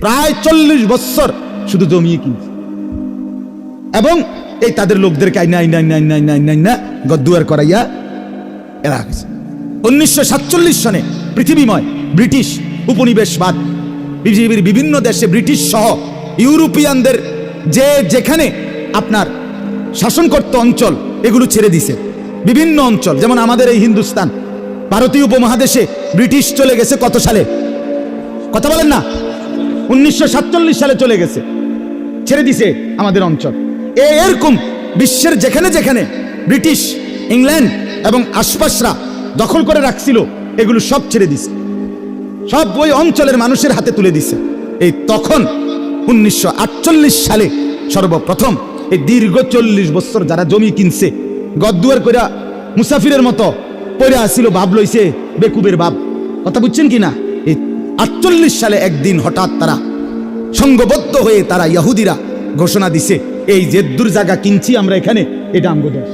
প্রায় 40 বছর শুধু জমিয়ে কিনছে, এবং এই তাদের লোকদেরকে আইনা গদ্দুয়ার করাইয়া এরা গেছে। 1947 সনে পৃথিবীময় ব্রিটিশ উপনিবেশবাদ পৃথিবীর বিভিন্ন দেশে ব্রিটিশ সহ ইউরোপিয়ানদের যেখানে আপনার শাসন করত অঞ্চল এগুলো ছেড়ে দিছে। বিভিন্ন অঞ্চল, যেমন আমাদের এই হিন্দুস্তান, ভারতীয় উপমহাদেশে ব্রিটিশ চলে গেছে কত সালে? কথা বলেন না, 1947 সালে চলে গেছে, ছেড়ে দিছে আমাদের অঞ্চল। এরকম বিশ্বের যেখানে যেখানে ব্রিটিশ, ইংল্যান্ড এবং আশপাশরা দখল করে রাখছিল এগুলো সব ছেড়ে দিছে, সব ওই অঞ্চলের মানুষের হাতে তুলে দিছে। এই তখন 1948 সালে সর্বপ্রথম এই দীর্ঘ 40 বছর যারা জমি কিনছে, গদ্দুয়ার কইরা মুসাফিরের মতো পড়ে আসছিল, ভাব লইছে বেকুবের বাপ, কথা বুঝছেন কিনা? এই 48 সালে একদিন হঠাৎ তারা সংঘবদ্ধ হয়ে তারা ইহুদিরা ঘোষণা দিছে, এই যে দূর জায়গা কিনছি আমরা এখানে, এটা আমগো দেশ।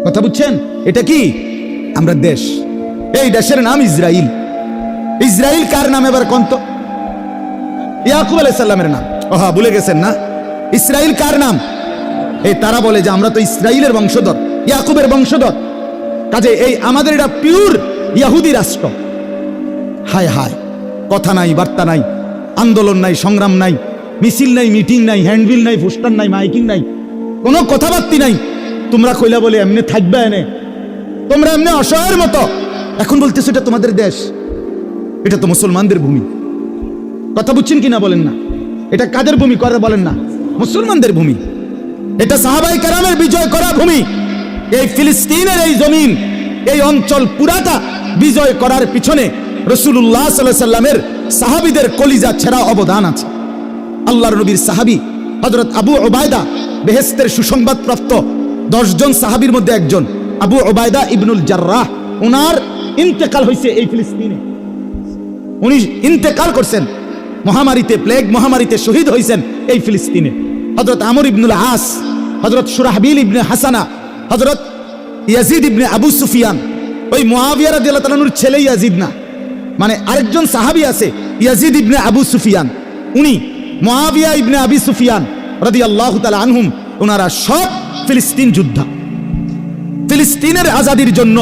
কথা বুঝছেন? এটা কি? আমরা দেশ। এই দেশের নাম ইসরাইল। ইসরাইল কার নাম এবার কোন তো? ইয়াকুব আলাইহিস সালামের নাম। ওহা, ভুলে গেছেন না? ইসরাইল কার নাম? এই তারা বলে যে আমরা তো ইসরাইলের বংশধর, ইয়াকুবের বংশধর, কাজে এই আমাদের এটা পিওর ইহুদি রাষ্ট্র। হায় হায়, কথা নাই, বার্তা নাই, আন্দোলন নাই, সংগ্রাম নাই, মিছিল নাই, মিটিং নাই, হ্যান্ডবিল নাই, পোস্টার নাই, মাইকিং নাই, কোনো কথাবার্তি নাই। তোমরা কইলা বলে এমনি থাকবে এনে, তোমরা এমনি অসহায়ের মতো এখন বলতেছো এটা তোমাদের দেশ। এটা তো মুসলমানদের ভূমি। কথা বুঝছেন কিনা বলেন না? এটা কাদের ভূমি করে বলেন না? মুসলমানদের ভূমি। এটা সাহাবায়ে কেরামের বিজয় করা ভূমি। এই ফিলিস্তিনের এই জমিন, এই অঞ্চল পুরাটা বিজয় করার পিছনে রাসূলুল্লাহ সাল্লাল্লাহু আলাইহি সাল্লামের সাহাবীদের কলিজা ছেঁড়া অবদান আছে। আল্লাহর নবীর সাহাবী হযরত আবু উবায়দা, বেহেশতের সুসংবাদ প্রাপ্ত 10 জন সাহাবীর মধ্যে একজন আবু উবায়দা ইবনুল জাররাহ, ওনার ইন্তেকাল হয়েছে এই ফিলিস্তিনে। উনি ইন্তেকাল করছেন মহামারীতে, প্লেগ মহামারীতে শহীদ হয়েছেন এই ফিলিস্তিনে। হযরত আমর ইবনুল আস, হযরত শুরাহবিল ইবনে হাসানা, হযরত ইয়াজিদ ইবনে আবু সুফিয়ান, ওই মুআবিয়া রাদিয়াল্লাহু তাআলার ছেলে ইয়াজিদ না, মানে আরেকজন সাহাবী আছে ইয়াজিদ ইবনে আবু সুফিয়ান, উনি মুআবিয়া ইবনে আবি সুফিয়ান রাদিয়াল্লাহু তাআলা আনহুম, ওনারা সব ফিলিস্তিন যোদ্ধা। ফিলিস্তিনের আজাদির জন্য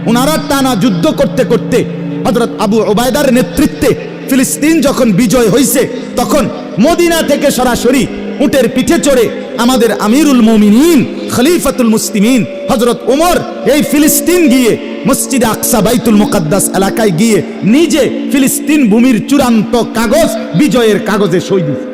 ওনারা টানা যুদ্ধ করতে করতে হযরত আবু উবায়দার নেতৃত্বে ফিলিস্তিন যখন বিজয় হয়েছে, তখন মদিনা থেকে সরাসরি উটের পিঠে চড়ে আমাদের আমিরুল মুমিনিন খলিফাতুল মুসলিমিন হযরত ওমর এই ফিলিস্তিন গিয়ে মসজিদে আকসা বাইতুল মুকাদ্দাস এলাকায় গিয়ে নিজে ফিলিস্তিন ভূমির চূড়ান্ত কাগজ, বিজয়ের কাগজে সই দিয়েছে।